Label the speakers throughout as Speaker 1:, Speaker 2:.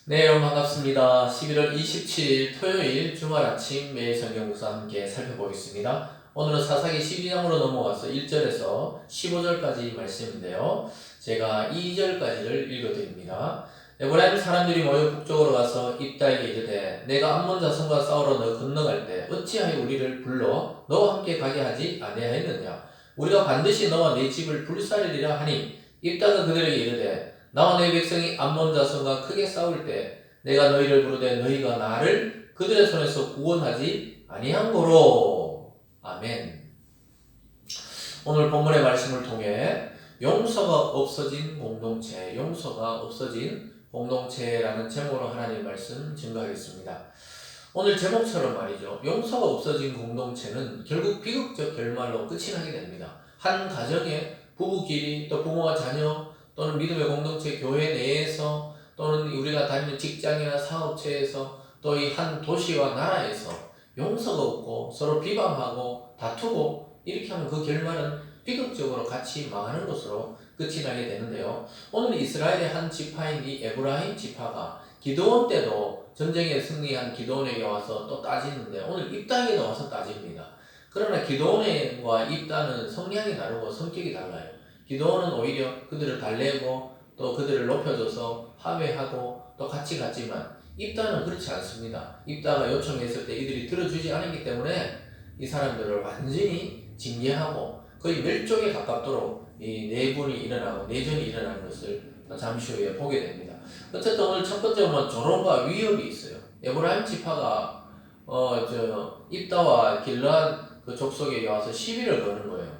Speaker 1: 네, 여러분 반갑습니다. 11월 27일 토요일 주말 아침 매일 성경 묵상 함께 살펴보겠습니다. 오늘은 사사기 12장으로 넘어와서 1절에서 15절까지 말씀인데요. 제가 2절까지를 읽어드립니다. 에브라임 사람들이 모여 북쪽으로 가서 입다에게 이르되 내가 암몬 자손과 싸우러 너 건너갈 때 어찌하여 우리를 불러 너와 함께 가게 하지 아니하였느냐. 우리가 반드시 너와 네 집을 불사르리라 하니 입다가 그들에게 이르되 나와 내 백성이 암몬 자손과 크게 싸울 때 내가 너희를 부르되 너희가 나를 그들의 손에서 구원하지 아니한 고로. 아멘. 오늘 본문의 말씀을 통해 용서가 없어진 공동체라는 제목으로 하나님의 말씀 증거하겠습니다. 오늘 제목처럼 말이죠. 용서가 없어진 공동체는 결국 비극적 결말로 끝이 나게 됩니다. 한 가정의 부부끼리 또 부모와 자녀 또는 믿음의 공동체 교회 내에서 또는 우리가 다니는 직장이나 사업체에서 또 이 한 도시와 나라에서 용서가 없고 서로 비방하고 다투고 이렇게 하면 그 결말은 비극적으로 같이 망하는 것으로 끝이 나게 되는데요. 오늘 이스라엘의 한 지파인 이 에브라임 지파가 기드온 때도 전쟁에 승리한 기드온에게 와서 또 따지는데 오늘 입다에게 와서 따집니다. 그러나 기드온과 입다는 성향이 다르고 성격이 달라요. 기드온은 오히려 그들을 달래고 또 그들을 높여줘서 화해하고 또 같이 갔지만 입다는 그렇지 않습니다. 입다가 요청했을 때 이들이 들어주지 않았기 때문에 이 사람들을 완전히 징계하고 거의 멸종에 가깝도록 이 내분이 일어나고 내전이 일어나는 것을 잠시 후에 보게 됩니다. 어쨌든 오늘 첫 번째 보면 조롱과 위협이 있어요. 에브라임 지파가 입다와 길르앗 그 족속에게 와서 시비를 거는 거예요.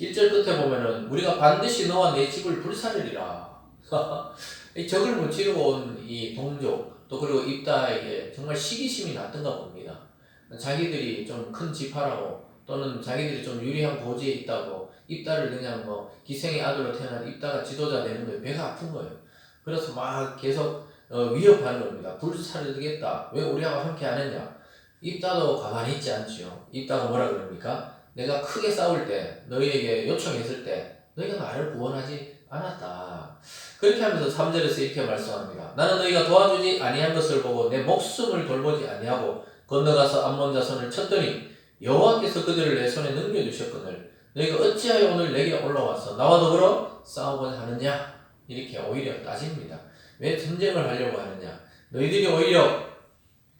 Speaker 1: 1절 끝에 보면은 우리가 반드시 너와 내 집을 불사르리라. 적을 무찌르고 온 이 동족 또 그리고 입다에게 정말 시기심이 났던가 봅니다. 자기들이 좀 큰 지파라고 또는 자기들이 좀 유리한 고지에 있다고 입다를 그냥 기생의 아들로 태어난 입다가 지도자 되는 거에 배가 아픈 거예요. 그래서 막 계속 위협하는 겁니다. 불사르겠다. 왜 우리하고 함께 안 했냐? 입다도 가만히 있지 않지요. 입다가 뭐라 그럽니까? 내가 크게 싸울 때 너희에게 요청했을 때 너희가 나를 구원하지 않았다. 그렇게 하면서 3절에서 이렇게 말씀합니다. 나는 너희가 도와주지 아니한 것을 보고 내 목숨을 돌보지 아니하고 건너가서 암몬 자손을 쳤더니 여호와께서 그들을 내 손에 넘겨주셨거늘 너희가 어찌하여 오늘 내게 올라와서 나와 더불어 싸우고자 하느냐. 이렇게 오히려 따집니다. 왜 전쟁을 하려고 하느냐. 너희들이 오히려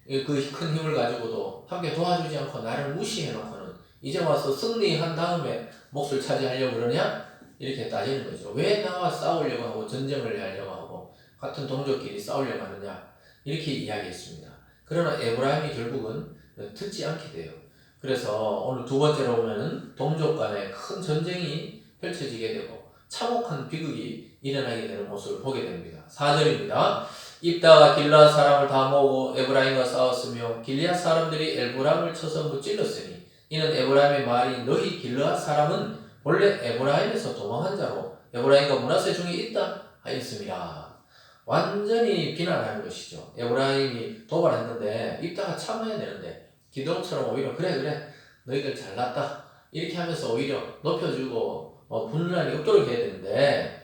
Speaker 1: 그 큰 힘을 가지고도 함께 도와주지 않고 나를 무시해놓고는 이제 와서 승리한 다음에 몫을 차지하려고 그러냐? 이렇게 따지는 거죠. 왜 나와 싸우려고 하고 전쟁을 하려고 하고 같은 동족끼리 싸우려고 하느냐? 이렇게 이야기했습니다. 그러나 에브라임이 결국은 듣지 않게 돼요. 그래서 오늘 두 번째로 보면은 동족 간에 큰 전쟁이 펼쳐지게 되고 참혹한 비극이 일어나게 되는 모습을 보게 됩니다. 4절입니다. 입다가 길르앗 사람을 다 모으고 에브라임과 싸웠으며 길르앗 사람들이 에브라임을 쳐서 무찔렀으니 이는 에브라임의 말이 너희 길르앗 사람은 원래 에브라임에서 도망한 자로 에브라임과 므낫세 중에 있다 하였습니다. 완전히 비난하는 것이죠. 에브라임이 도발했는데 입다가 참아야 되는데 기드온처럼 오히려 그래 너희들 잘났다 이렇게 하면서 오히려 높여주고 분란이 없도록 해야 되는데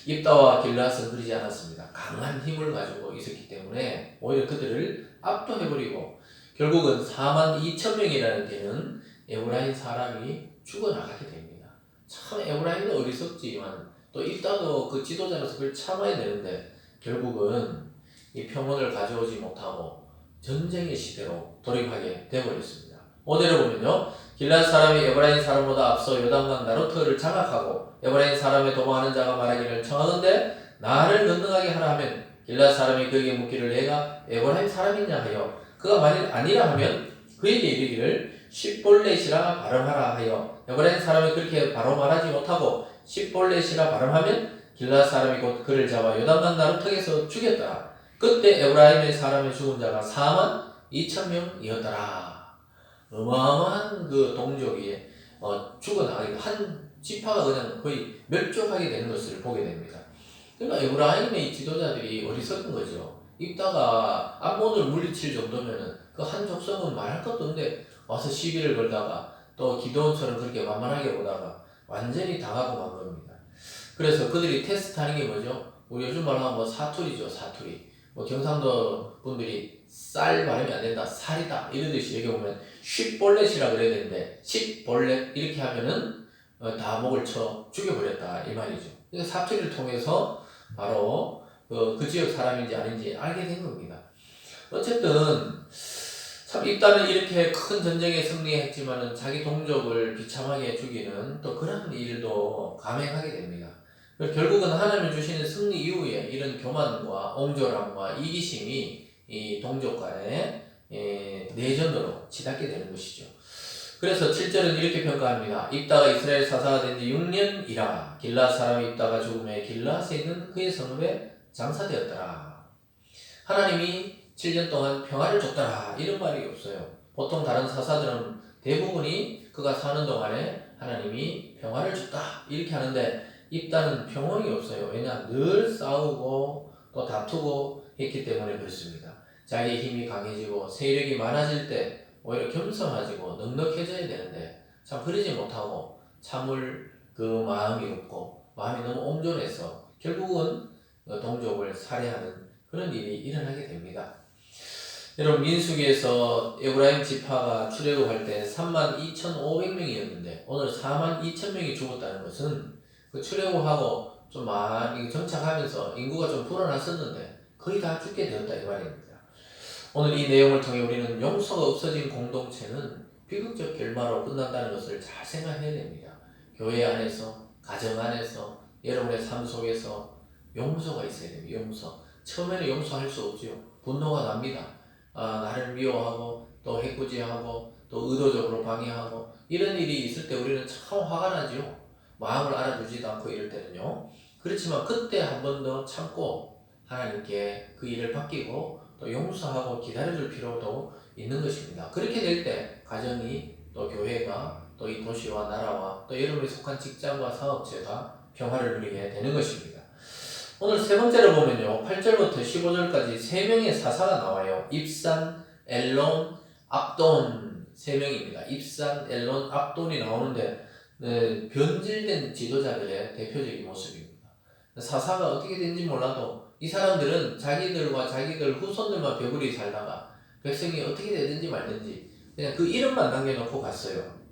Speaker 1: 입다와 길르앗은 그러지 않았습니다. 강한 힘을 가지고 있었기 때문에 오히려 그들을 압도해버리고 결국은 42,000명이라는 데는 에브라임 사람이 죽어나가게 됩니다. 참 에브라임도 어리석지만 또 입다도 그 지도자로서 그걸 참아야 되는데 결국은 이 평온을 가져오지 못하고 전쟁의 시대로 돌입하게 되어버렸습니다. 5절에 보면요. 길르앗 사람이 에브라임 사람보다 앞서 요단강 나루터를 장악하고 에브라임 사람의 도망하는 자가 말하기를 청하건대 나를 건너가게 하라 하면 길르앗 사람이 그에게 묻기를 내가 에브라임 사람이냐 하여 그가 만일 아니라 하면 그에게 이르기를 십볼렛이라 발음하라 하여 에브라임 사람이 그렇게 바로 말하지 못하고 십볼렛이라 발음하면 길르앗 사람이 곧 그를 잡아 요단강 나루터에서 죽였더라. 그때 에브라임의 사람의 죽은 자가 42,000명이었더라. 어마어마한 그 동족이 죽어나가게 한 지파가 그냥 거의 멸종하게 되는 것을 보게 됩니다. 그러니까 에브라임의 지도자들이 어리석은 거죠. 입다가 암몬을 물리칠 정도면은 그 한 족속은 말할 것도 없는데 와서 시비를 걸다가 또 기드온처럼 그렇게 만만하게 보다가 완전히 당하고 만 겁니다. 그래서 그들이 테스트하는 게 뭐죠? 우리 요즘 말로 하면 사투리죠, 사투리. 뭐 경상도 분들이 쌀 발음이 안 된다, 살이다 이러듯이 여기 보면 쉽볼렛이라 그래야 되는데 쉽볼렛 이렇게 하면은 다 목을 쳐 죽여버렸다 이 말이죠. 그러니까 사투리를 통해서 바로 그 지역 사람인지 아닌지 알게 된 겁니다. 어쨌든 참 입단은 이렇게 큰 전쟁에 승리했지만은 자기 동족을 비참하게 죽이는 또 그런 일도 감행하게 됩니다. 결국은 하나님이 주시는 승리 이후에 이런 교만과 옹졸함과 이기심이 이 동족 간의 내전으로 치닫게 되는 것이죠. 그래서 7절은 이렇게 평가합니다. 입다가 이스라엘 사사가 된 지 6년이라 길앗 사람 입다가 죽음에 길앗에 있는 그의 성읍에 장사되었더라. 하나님이 7년 동안 평화를 줬더라 이런 말이 없어요. 보통 다른 사사들은 대부분이 그가 사는 동안에 하나님이 평화를 줬다 이렇게 하는데 입다는 평온이 없어요. 왜냐 늘 싸우고 또 다투고 했기 때문에 그렇습니다. 자기의 힘이 강해지고 세력이 많아질 때 오히려 겸손해지고 넉넉해져야 되는데 참 그러지 못하고 참을 그 마음이 없고 마음이 너무 온전해서 결국은 동족을 살해하는 그런 일이 일어나게 됩니다. 여러분 민수기에서 에브라임 지파가 출애굽할 때 32,500명이었는데 오늘 42,000명이 죽었다는 것은 그 출애굽하고 좀 많이 정착하면서 인구가 좀 불어났었는데 거의 다 죽게 되었다 이 말입니다. 오늘 이 내용을 통해 우리는 용서가 없어진 공동체는 비극적 결말로 끝난다는 것을 잘 생각해야 됩니다. 교회 안에서, 가정 안에서, 여러분의 삶 속에서 용서가 있어야 됩니다. 용서. 처음에는 용서할 수 없죠. 분노가 납니다. 나를 미워하고 또 해코지하고 또 의도적으로 방해하고 이런 일이 있을 때 우리는 참 화가 나죠. 마음을 알아주지도 않고 이럴 때는요. 그렇지만 그때 한 번 더 참고 하나님께 그 일을 맡기고 또 용서하고 기다려줄 필요도 있는 것입니다. 그렇게 될 때 가정이 또 교회가 또 이 도시와 나라와 또 여러분이 속한 직장과 사업체가 평화를 누리게 되는 것입니다. 오늘 세 번째로 보면요. 8절부터 15절까지 세 명의 사사가 나와요. 입산, 엘론, 압돈 세 명입니다. 입산, 엘론, 압돈이 나오는데 변질된 지도자들의 대표적인 모습입니다. 사사가 어떻게 된지 몰라도 이 사람들은 자기들과 자기들 후손들만 배불리 살다가 백성이 어떻게 되든지 말든지 그냥 그 이름만 남겨놓고 갔어요.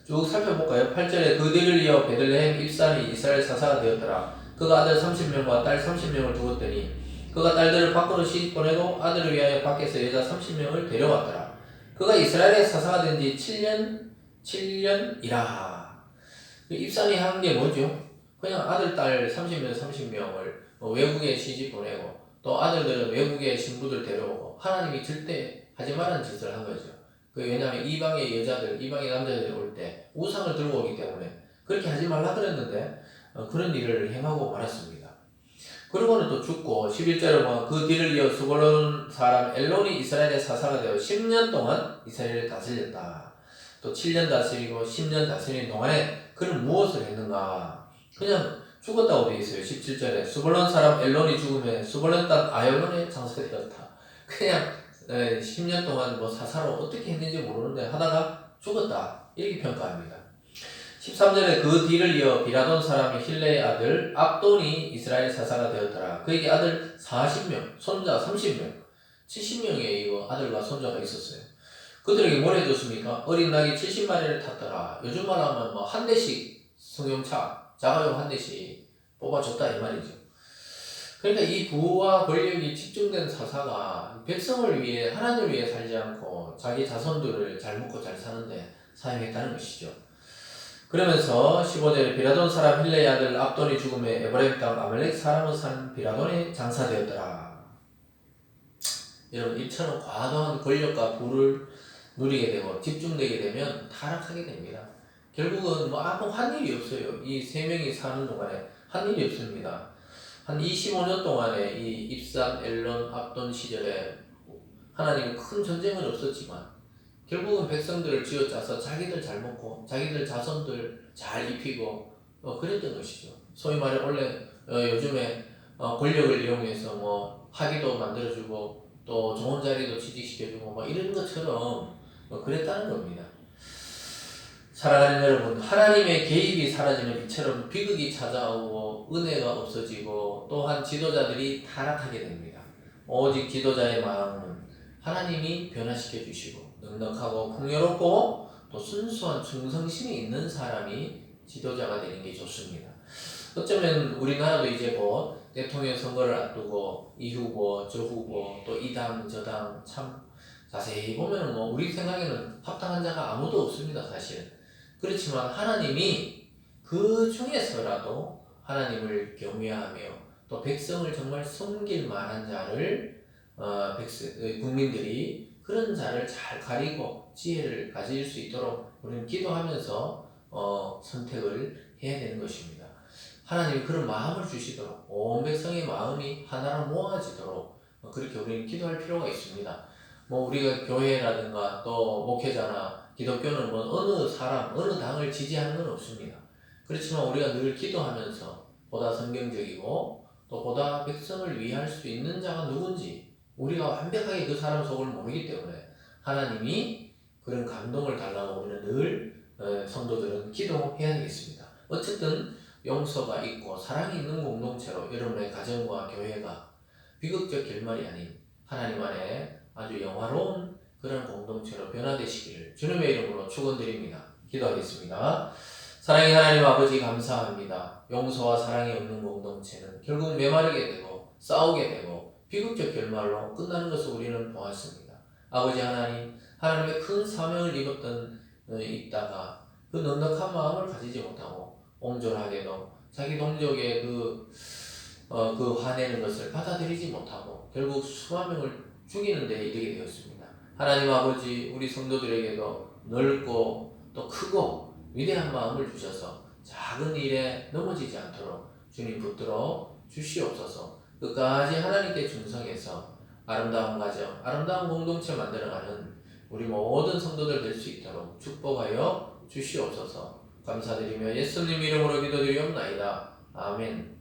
Speaker 1: 쭉 살펴볼까요? 8절에 그들을 이어 베들레헴 입산이 이스라엘 사사가 되었더라. 그가 아들 30명과 딸 30명을 두었더니 그가 딸들을 밖으로 시집 보내고 아들을 위하여 밖에서 여자 30명을 데려왔더라. 그가 이스라엘의 사사가 된 지 7년이라. 입산이 한 게 뭐죠? 그냥 아들, 딸 30명을 외국에 시집 보내고 또 아들들은 외국에 신부들 데려오고 하나님이 절대 하지 말라는 짓을 한 거죠. 왜냐하면 이방의 여자들, 이방의 남자들이 올 때 우상을 들고 오기 때문에 그렇게 하지 말라 그랬는데 그런 일을 행하고 말았습니다. 그러고는 또 죽고 11절에 보면 그 뒤를 이어 스불론 사람 엘론이 이스라엘의 사사가 되어 10년 동안 이스라엘을 다스렸다. 또 7년 다스리고 10년 다스리는 동안에 그는 무엇을 했는가? 그냥 죽었다고 되어 있어요. 17절에 스불론 사람 엘론이 죽음에 스불론 땅 아열론에 장사되었다. 그냥 10년 동안 뭐 사사로 어떻게 했는지 모르는데 하다가 죽었다 이렇게 평가합니다. 13절에 그 뒤를 이어 비라돈 사람이 힐레의 아들 압돈이 이스라엘 사사가 되었더라. 그에게 아들 40명, 손자 30명, 70명의 아들과 손자가 있었어요. 그들에게 뭘 해줬습니까? 어린 낙이 70마리를 탔더라. 요즘 말로 하면 뭐 한 대씩 승용차, 자가용 한 대씩 뽑아줬다 이 말이죠. 그러니까 이 부와 권력이 집중된 사사가 백성을 위해 하나님을 위해 살지 않고 자기 자손들을 잘 먹고 잘 사는데 사용했다는 것이죠. 그러면서 15절에 비라돈 사람 힐레의 아들 압돈이 죽음에 에브라임 땅 아말렉 사람을 사는 비라돈에 장사되었더라. 여러분 이처럼 과도한 권력과 부를 누리게 되고 집중되게 되면 타락하게 됩니다. 결국은 뭐 아무 한 일이 없어요. 이 세 명이 사는 동안에 한 일이 없습니다. 한 25년 동안에 이 입산, 엘론, 압돈 시절에 하나님은 큰 전쟁은 없었지만 결국은 백성들을 쥐어짜서 자기들 잘 먹고 자기들 자손들 잘 입히고 그랬던 것이죠. 소위 말해 원래 요즘에 권력을 이용해서 뭐 학위도 만들어주고 또 좋은 자리도 취직시켜주고 뭐 이런 것처럼 그랬다는 겁니다. 사랑하는 여러분, 하나님의 개입이 사라지면 이처럼 비극이 찾아오고 은혜가 없어지고 또한 지도자들이 타락하게 됩니다. 오직 지도자의 마음은 하나님이 변화시켜 주시고 넉넉하고 풍요롭고 또 순수한 충성심이 있는 사람이 지도자가 되는 게 좋습니다. 어쩌면 우리나라도 이제 곧 대통령 선거를 앞두고 이 후보 저 후보 또 이 당 저 당 참 자세히 보면 뭐 우리 생각에는 합당한 자가 아무도 없습니다 사실은. 그렇지만 하나님이 그 중에서라도 하나님을 경외하며 또 백성을 정말 섬길 만한 자를 국민들이 그런 자를 잘 가리고 지혜를 가질 수 있도록 우리는 기도하면서 선택을 해야 되는 것입니다. 하나님이 그런 마음을 주시도록 온 백성의 마음이 하나로 모아지도록 그렇게 우리는 기도할 필요가 있습니다. 뭐 우리가 교회라든가 또 목회자나 기독교는 뭐 어느 사람, 어느 당을 지지하는 건 없습니다. 그렇지만 우리가 늘 기도하면서 보다 성경적이고 또 보다 백성을 위할 수 있는 자가 누군지 우리가 완벽하게 그 사람 속을 모르기 때문에 하나님이 그런 감동을 달라고 우리는 늘 성도들은 기도해야 되겠습니다. 어쨌든 용서가 있고 사랑이 있는 공동체로 여러분의 가정과 교회가 비극적 결말이 아닌 하나님 안에 아주 영화로운 그런 공동체로 변화되시기를 주님의 이름으로 축원드립니다. 기도하겠습니다. 사랑의 하나님 아버지 감사합니다. 용서와 사랑이 없는 공동체는 결국 메마르게 되고 싸우게 되고 비극적 결말로 끝나는 것을 우리는 보았습니다. 아버지 하나님, 하나님의 큰 사명을 입었던 있다가 그 넉넉한 마음을 가지지 못하고 옹졸하게도 자기 동족의 그 화내는 것을 받아들이지 못하고 결국 수만 명을 죽이는 데 이르게 되었습니다. 하나님 아버지, 우리 성도들에게도 넓고 또 크고 위대한 마음을 주셔서 작은 일에 넘어지지 않도록 주님 붙들어 주시옵소서. 끝까지 하나님께 충성해서 아름다운 가정, 아름다운 공동체 만들어가는 우리 모든 성도들 될 수 있도록 축복하여 주시옵소서. 감사드리며 예수님 이름으로 기도드리옵나이다. 아멘.